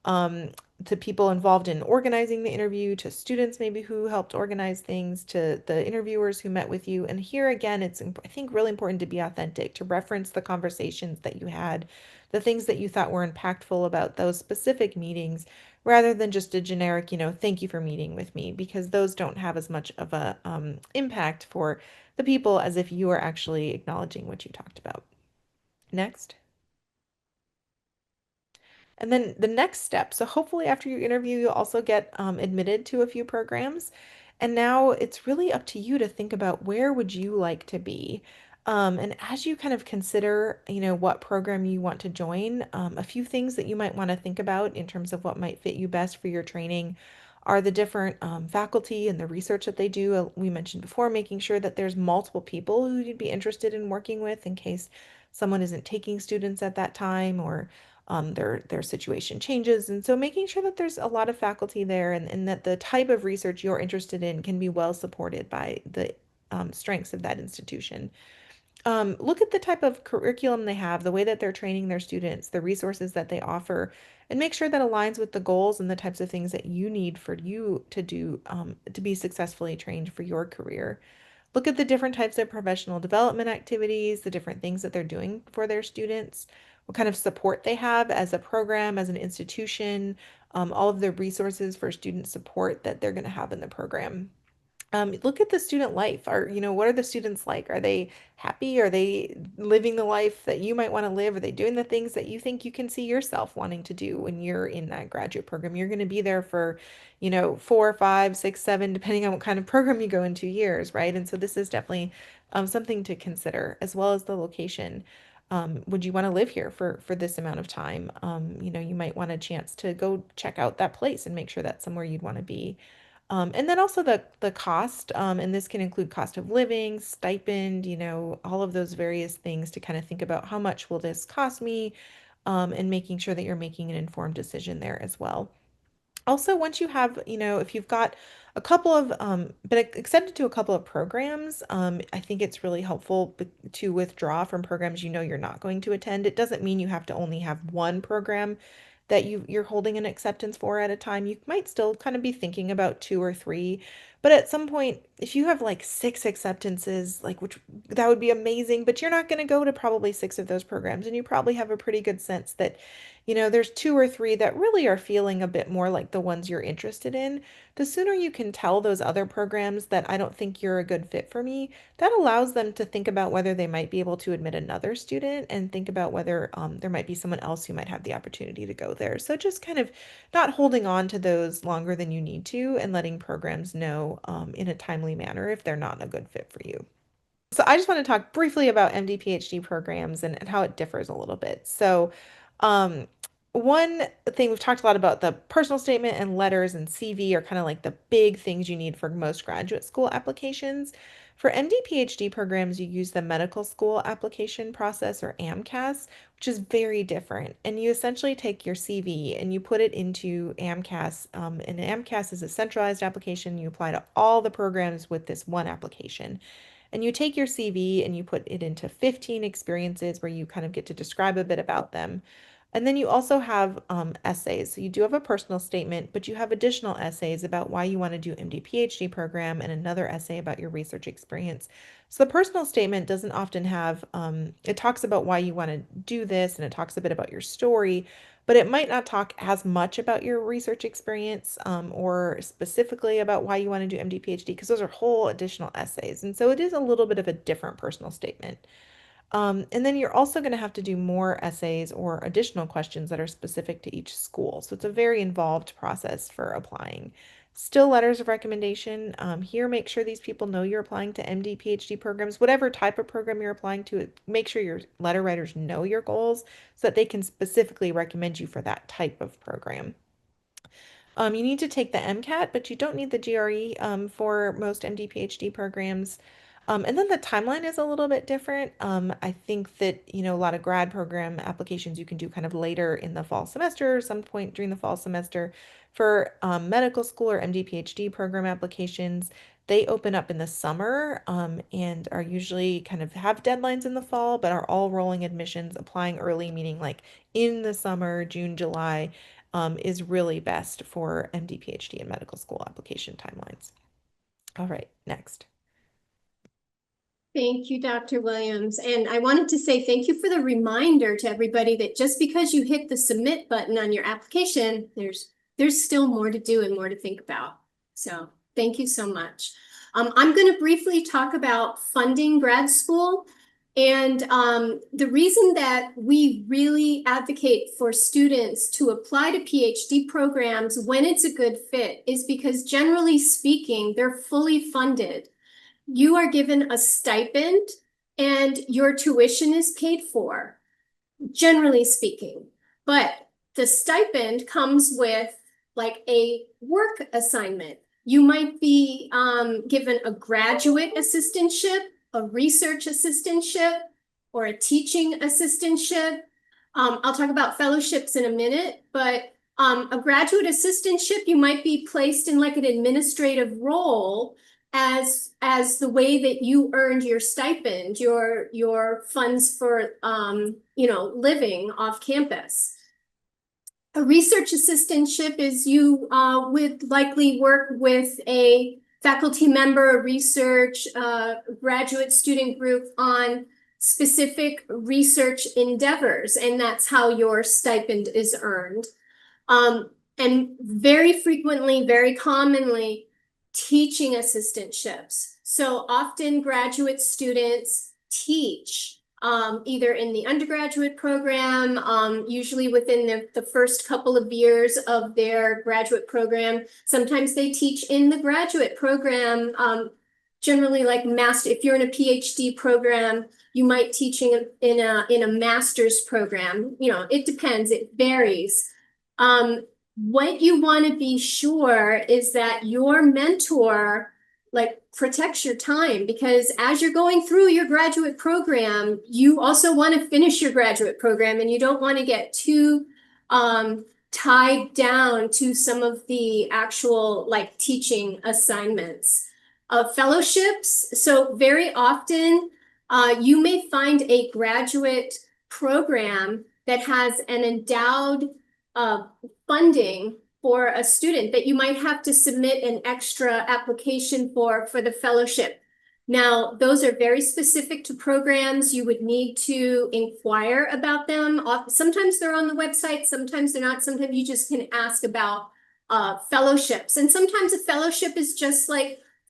[SPEAKER 5] um, to people involved in organizing the interview, to students maybe who helped organize things, to the interviewers who met with you. And here again, it's, I think, really important to be authentic, to reference the conversations that you had, the things that you thought were impactful about those specific meetings, rather than just a generic, thank you for meeting with me, because those don't have as much of a impact for the people as if you are actually acknowledging what you talked about. Next. And then the next step. So hopefully after your interview, you'll also get admitted to a few programs. And now it's really up to you to think about where would you like to be. And as you kind of consider, what program you want to join, a few things that you might want to think about in terms of what might fit you best for your training are the different faculty and the research that they do. We mentioned before, making sure that there's multiple people who you'd be interested in working with in case someone isn't taking students at that time, or their situation changes. And so making sure that there's a lot of faculty there, and that the type of research you're interested in can be well supported by the strengths of that institution. Look at the type of curriculum they have, the way that they're training their students, the resources that they offer, and make sure that aligns with the goals and the types of things that you need for you to do, to be successfully trained for your career. Look at the different types of professional development activities, the different things that they're doing for their students, what kind of support they have as a program, as an institution, all of the resources for student support that they're going to have in the program. Look at the student life. What are the students like? Are they happy? Are they living the life that you might want to live? Are they doing the things that you think you can see yourself wanting to do when you're in that graduate program? You're going to be there for, 4, 5, 6, 7, depending on what kind of program you go in 2 years, right? And so this is definitely something to consider, as well as the location. Would you want to live here for this amount of time? You might want a chance to go check out that place and make sure that's somewhere you'd want to be. And then also the cost, and this can include cost of living, stipend, all of those various things to kind of think about how much will this cost me, and making sure that you're making an informed decision there as well. Also, once you have, if you've got a couple of, been accepted to a couple of programs, I think it's really helpful to withdraw from programs you're not going to attend. It doesn't mean you have to only have one program that you're holding an acceptance for at a time. You might still kind of be thinking about 2 or 3, but at some point, if you have like 6 acceptances, like, which that would be amazing, but you're not going to go to probably 6 of those programs, and you probably have a pretty good sense that there's 2 or 3 that really are feeling a bit more like the ones you're interested in. The sooner you can tell those other programs that I don't think you're a good fit for me, that allows them to think about whether they might be able to admit another student, and think about whether there might be someone else who might have the opportunity to go there. So just kind of not holding on to those longer than you need to, and letting programs know in a timely manner if they're not a good fit for you. So I just want to talk briefly about MD PhD programs, and how it differs a little bit. So, um, one thing we've talked a lot about, the personal statement and letters and CV are kind of like the big things you need for most graduate school applications. For MD PhD programs, you use the medical school application process, or AMCAS, which is very different. And you essentially take your CV and you put it into AMCAS. And AMCAS is a centralized application. You apply to all the programs with this one application. And you take your CV and you put it into 15 experiences where you kind of get to describe a bit about them. And then you also have essays. So you do have a personal statement, but you have additional essays about why you want to do MD PhD program, and another essay about your research experience. So the personal statement doesn't often have, it talks about why you want to do this, and it talks a bit about your story, but it might not talk as much about your research experience, or specifically about why you want to do MD PhD, because those are whole additional essays. And so it is a little bit of a different personal statement. And then you're also going to have to do more essays or additional questions that are specific to each school. So it's a very involved process for applying. Still letters of recommendation. Here, make sure these people know you're applying to MD, PhD programs, whatever type of program you're applying to. Make sure your letter writers know your goals so that they can specifically recommend you for that type of program. You need to take the MCAT, but you don't need the GRE for most MD PhD programs. And then the timeline is a little bit different. I think that, a lot of grad program applications you can do kind of later in the fall semester, or some point during the fall semester. For medical school or MD PhD program applications, they open up in the summer and are usually kind of have deadlines in the fall, but are all rolling admissions. Applying early, meaning like in the summer, June, July, is really best for MD PhD and medical school application timelines. All right, next.
[SPEAKER 1] Thank you, Dr. Williams. And I wanted to say thank you for the reminder to everybody that just because you hit the submit button on your application, there's still more to do and more to think about. So thank you so much. I'm going to briefly talk about funding grad school. And the reason that we really advocate for students to apply to PhD programs when it's a good fit is because generally speaking, they're fully funded. You are given a stipend and your tuition is paid for, generally speaking. But the stipend comes with like a work assignment. You might be given a graduate assistantship, a research assistantship, or a teaching assistantship. I'll talk about fellowships in a minute, but a graduate assistantship, you might be placed in like an administrative role as the way that you earned your stipend, your funds for living off campus. A research assistantship is you would likely work with a faculty member, a research graduate student group on specific research endeavors, and that's how your stipend is earned. And very frequently, very commonly, teaching assistantships. So often graduate students teach either in the undergraduate program, usually within the first couple of years of their graduate program. Sometimes they teach in the graduate program, generally like master. If you're in a PhD program, you might teaching in a master's program. It depends, it varies. What you want to be sure is that your mentor protects your time, because as you're going through your graduate program, you also want to finish your graduate program, and you don't want to get too tied down to some of the actual teaching assignments. Fellowships, so very often you may find a graduate program that has an endowed funding for a student that you might have to submit an extra application for the fellowship. Now, those are very specific to programs. You would need to inquire about them. Sometimes they're on the website, sometimes they're not. Sometimes you just can ask about fellowships. And sometimes a fellowship is just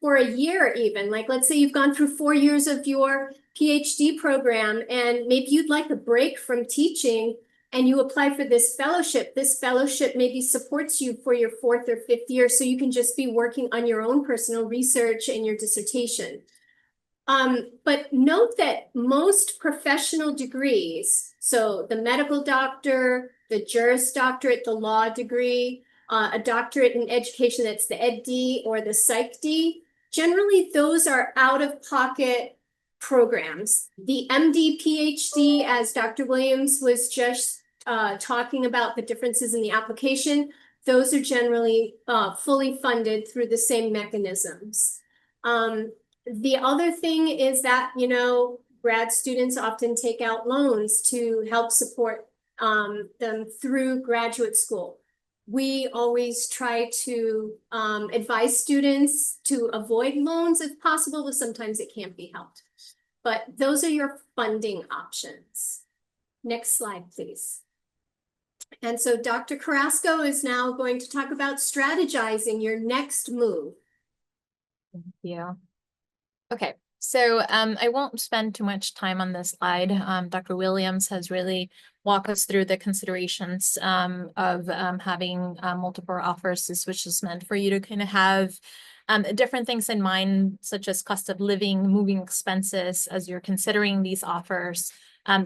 [SPEAKER 1] for a year even. Let's say you've gone through 4 years of your PhD program and maybe you'd like a break from teaching, and you apply for this fellowship. This fellowship maybe supports you for your 4th or 5th year, so you can just be working on your own personal research and your dissertation. But note that most professional degrees, so the medical doctor, the Juris Doctorate, the law degree, a doctorate in education, that's the Ed.D. or the Psych.D., generally those are out-of-pocket programs. The MD, PhD, as Dr. Williams was just talking about the differences in the application, those are generally fully funded through the same mechanisms. The other thing is that, grad students often take out loans to help support them through graduate school. We always try to advise students to avoid loans if possible, but sometimes it can't be helped. But those are your funding options. Next slide, please. And so Dr. Carrasco is now going to talk about strategizing your next move.
[SPEAKER 4] Thank you. Okay, so I won't spend too much time on this slide. Dr. Williams has really walked us through the considerations of having multiple offers, which is meant for you to kind of have different things in mind, such as cost of living, moving expenses as you're considering these offers.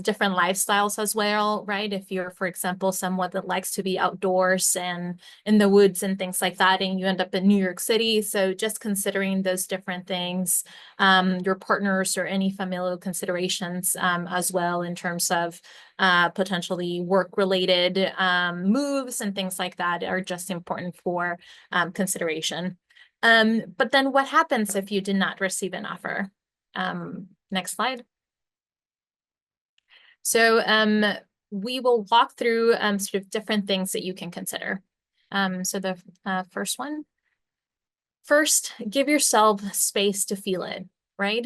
[SPEAKER 4] different lifestyles as well, right? If you're, for example, someone that likes to be outdoors and in the woods and things like that, and you end up in New York City. So just considering those different things, your partners or any familial considerations as well in terms of potentially work-related moves and things like that are just important for consideration. But then what happens if you did not receive an offer? Next slide. So we will walk through sort of different things that you can consider. So the first one. First, give yourself space to feel it, right?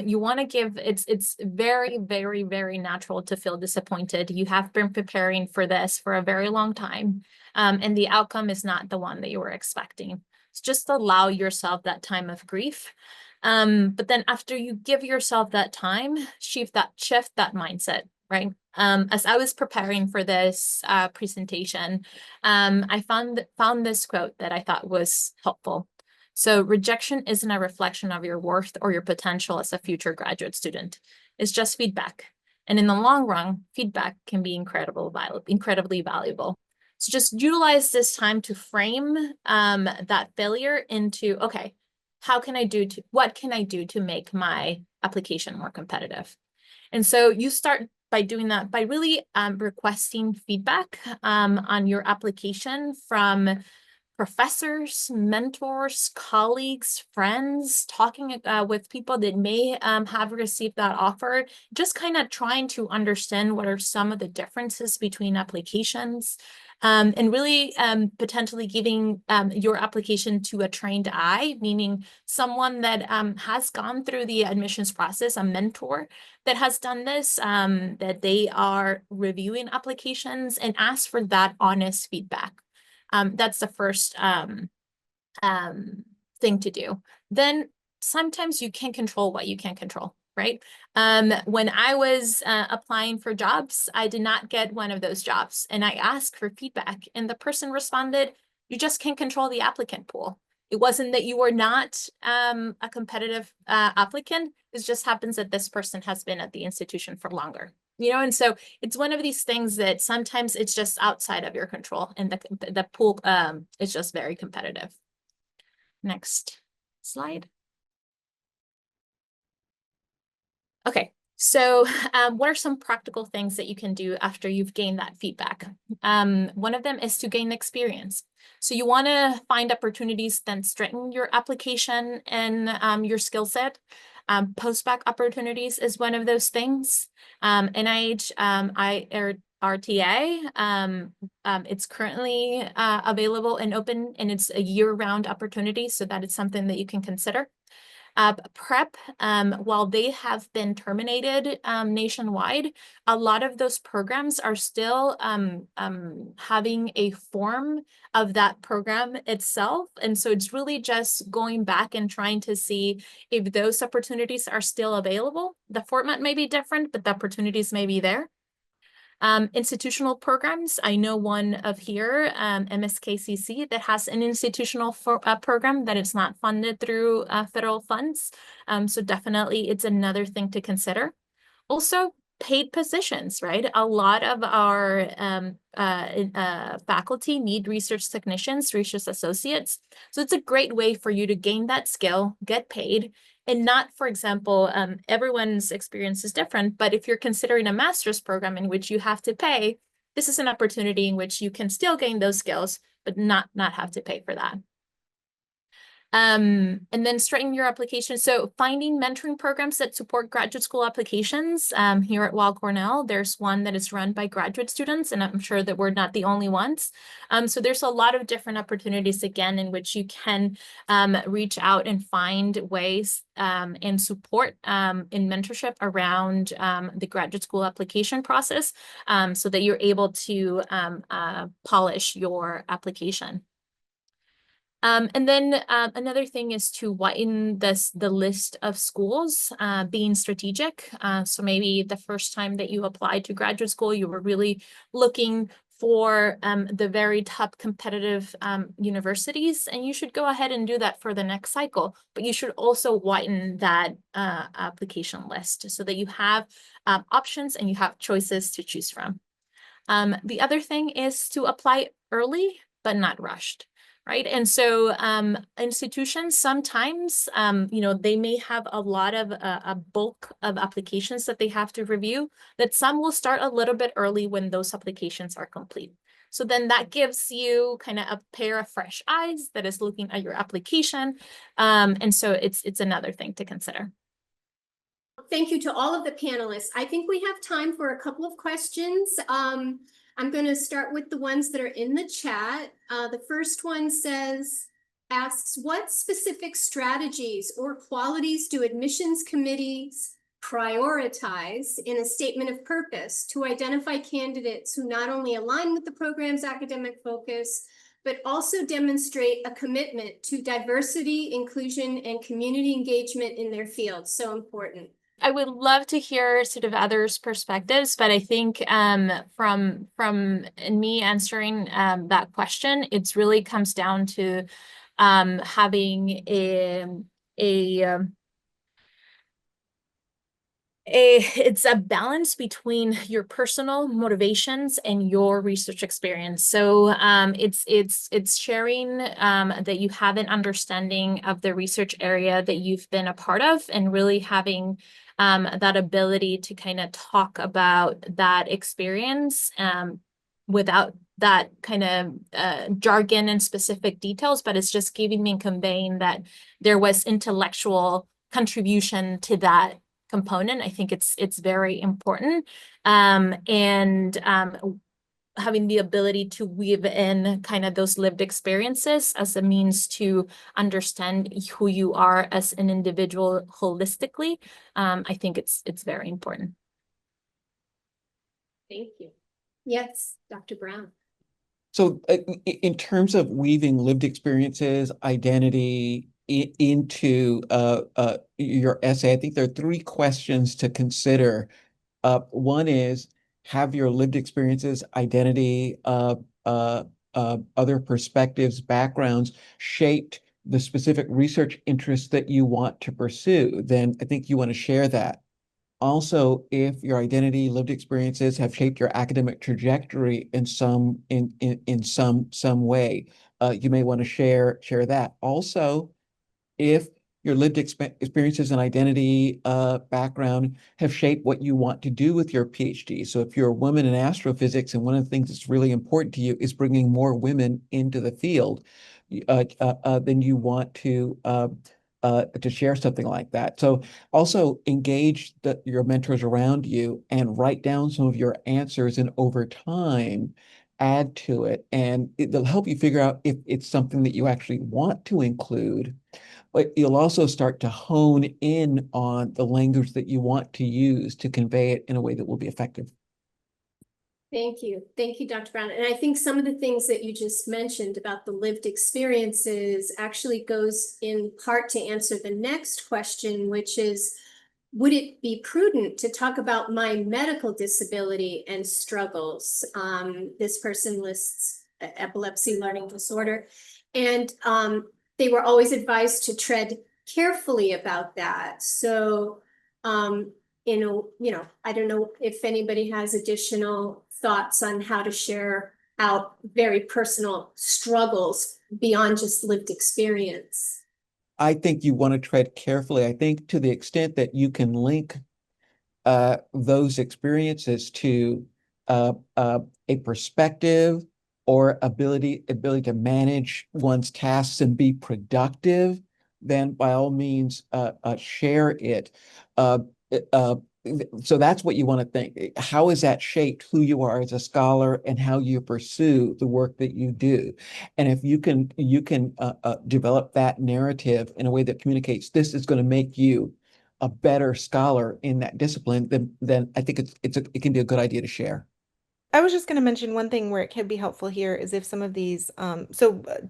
[SPEAKER 4] You want to give, it's very, very, very natural to feel disappointed. You have been preparing for this for a very long time, and the outcome is not the one that you were expecting. So just allow yourself that time of grief. But then after you give yourself that time, shift that mindset, right? As I was preparing for this presentation, I found this quote that I thought was helpful. So rejection isn't a reflection of your worth or your potential as a future graduate student. It's just feedback. And in the long run, feedback can be incredibly valuable. So just utilize this time to frame that failure into, okay, what can I do to make my application more competitive? And so you start by doing that by really requesting feedback on your application from professors, mentors, colleagues, friends, talking with people that may have received that offer, just kind of trying to understand what are some of the differences between applications, and really potentially giving your application to a trained eye, meaning someone that has gone through the admissions process, a mentor that has done this, that they are reviewing applications, and ask for that honest feedback. That's the first thing to do. Then sometimes you can't control what you can't control, right? When I was applying for jobs, I did not get one of those jobs, and I asked for feedback, and the person responded, "You just can't control the applicant pool. It wasn't that you were not a competitive applicant. It just happens that this person has been at the institution for longer." You know, and so it's one of these things that sometimes it's just outside of your control, and the pool is just very competitive. Next slide. Okay, so what are some practical things that you can do after you've gained that feedback? One of them is to gain experience. So you want to find opportunities that strengthen your application and your skill set. Postbac opportunities is one of those things. NIH RTA, it's currently available and open, and it's a year-round opportunity, so that is something that you can consider. PrEP, while they have been terminated nationwide, a lot of those programs are still having a form of that program itself. And so it's really just going back and trying to see if those opportunities are still available. The format may be different, but the opportunities may be there. Institutional programs, I know one of here, MSKCC, that has an institutional program that is not funded through federal funds. So definitely it's another thing to consider. Also, paid positions, right? A lot of our faculty need research technicians, research associates. So it's a great way for you to gain that skill, get paid, and not, for example, everyone's experience is different, but if you're considering a master's program in which you have to pay, this is an opportunity in which you can still gain those skills, but not have to pay for that. And then strengthen your application. So finding mentoring programs that support graduate school applications. Here at Weill Cornell, there's one that is run by graduate students, and I'm sure that we're not the only ones. So there's a lot of different opportunities, again, in which you can reach out and find ways and support in mentorship around the graduate school application process, so that you're able to polish your application. And then another thing is to widen the list of schools, being strategic. So maybe the first time that you applied to graduate school, you were really looking for the very top competitive universities, and you should go ahead and do that for the next cycle. But you should also widen that application list so that you have options and you have choices to choose from. The other thing is to apply early, but not rushed. Right. And so institutions sometimes, they may have a lot of a bulk of applications that they have to review, that some will start a little bit early when those applications are complete. So then that gives you kind of a pair of fresh eyes that is looking at your application. And so it's another thing to consider.
[SPEAKER 1] Thank you to all of the panelists. I think we have time for a couple of questions. I'm going to start with the ones that are in the chat. The first one asks, what specific strategies or qualities do admissions committees prioritize in a statement of purpose to identify candidates who not only align with the program's academic focus, but also demonstrate a commitment to diversity, inclusion, and community engagement in their field? So important.
[SPEAKER 4] I would love to hear sort of others' perspectives, but I think from me answering that question, it really comes down to having it's a balance between your personal motivations and your research experience. So it's sharing that you have an understanding of the research area that you've been a part of, and really having that ability to kind of talk about that experience without that kind of jargon and specific details, but it's just giving and conveying that there was intellectual contribution to that component. I think it's very important. And having the ability to weave in kind of those lived experiences as a means to understand who you are as an individual holistically. I think it's very important.
[SPEAKER 1] Thank you. Yes, Dr. Brown.
[SPEAKER 3] So in terms of weaving lived experiences, identity into your essay, I think there are three questions to consider. One is, have your lived experiences, identity, other perspectives, backgrounds shaped the specific research interests that you want to pursue? Then I think you want to share that. Also, if your identity, lived experiences have shaped your academic trajectory in some way, you may want to share that. Also, if your lived experiences and identity background have shaped what you want to do with your PhD. So if you're a woman in astrophysics and one of the things that's really important to you is bringing more women into the field, then you want to share something like that. So also engage your mentors around you and write down some of your answers, and over time add to it, and it'll help you figure out if it's something that you actually want to include. But you'll also start to hone in on the language that you want to use to convey it in a way that will be effective.
[SPEAKER 1] Thank you. Thank you, Dr. Brown. And I think some of the things that you just mentioned about the lived experiences actually goes in part to answer the next question, which is, would it be prudent to talk about my medical disability and struggles? This person lists epilepsy learning disorder, and they were always advised to tread carefully about that. So, I don't know if anybody has additional thoughts on how to share out very personal struggles beyond just lived experience.
[SPEAKER 3] I think you want to tread carefully. I think to the extent that you can link those experiences to a perspective or ability to manage one's tasks and be productive, then by all means share it. So that's what you want to think. How has that shaped who you are as a scholar and how you pursue the work that you do? And if you can develop that narrative in a way that communicates this is going to make you a better scholar in that discipline, then I think it can be a good idea to share.
[SPEAKER 5] I was just going to mention one thing where it can be helpful here is if some of these,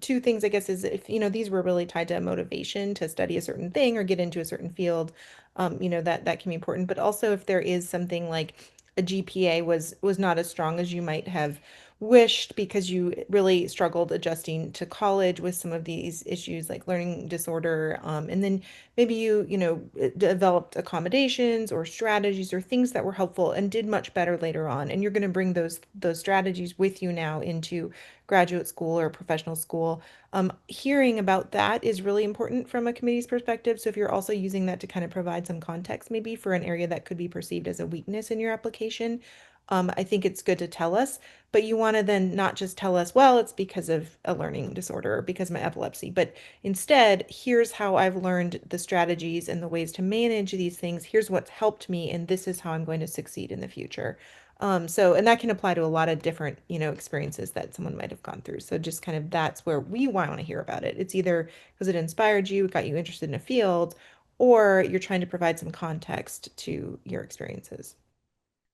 [SPEAKER 5] two things, I guess, is if, these were really tied to motivation to study a certain thing or get into a certain field, that can be important. But also if there is something like a GPA was not as strong as you might have wished because you really struggled adjusting to college with some of these issues like learning disorder. And then maybe you developed accommodations or strategies or things that were helpful and did much better later on. And you're going to bring those strategies with you now into graduate school or professional school. Hearing about that is really important from a committee's perspective. So if you're also using that to kind of provide some context, maybe for an area that could be perceived as a weakness in your application, I think it's good to tell us, but you want to then not just tell us, well, it's because of a learning disorder or because of my epilepsy, but instead, here's how I've learned the strategies and the ways to manage these things. Here's what's helped me, and this is how I'm going to succeed in the future. And that can apply to a lot of different, experiences that someone might have gone through. So just kind of that's where we want to hear about it. It's either because it inspired you, it got you interested in a field, or you're trying to provide some context to your experiences.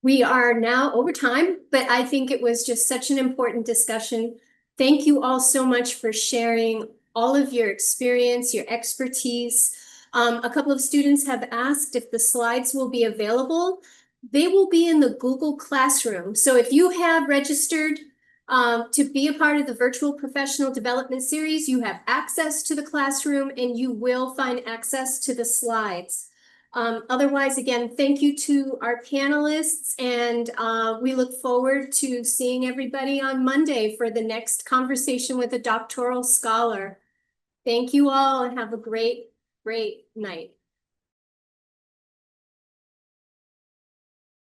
[SPEAKER 1] We are now over time, but I think it was just such an important discussion. Thank you all so much for sharing all of your experience, your expertise. A couple of students have asked if the slides will be available. They will be in the Google Classroom. So if you have registered to be a part of the Virtual Professional Development Series, you have access to the classroom and you will find access to the slides. Otherwise, again, thank you to our panelists, and we look forward to seeing everybody on Monday for the next conversation with a doctoral scholar. Thank you all and have a great, great night.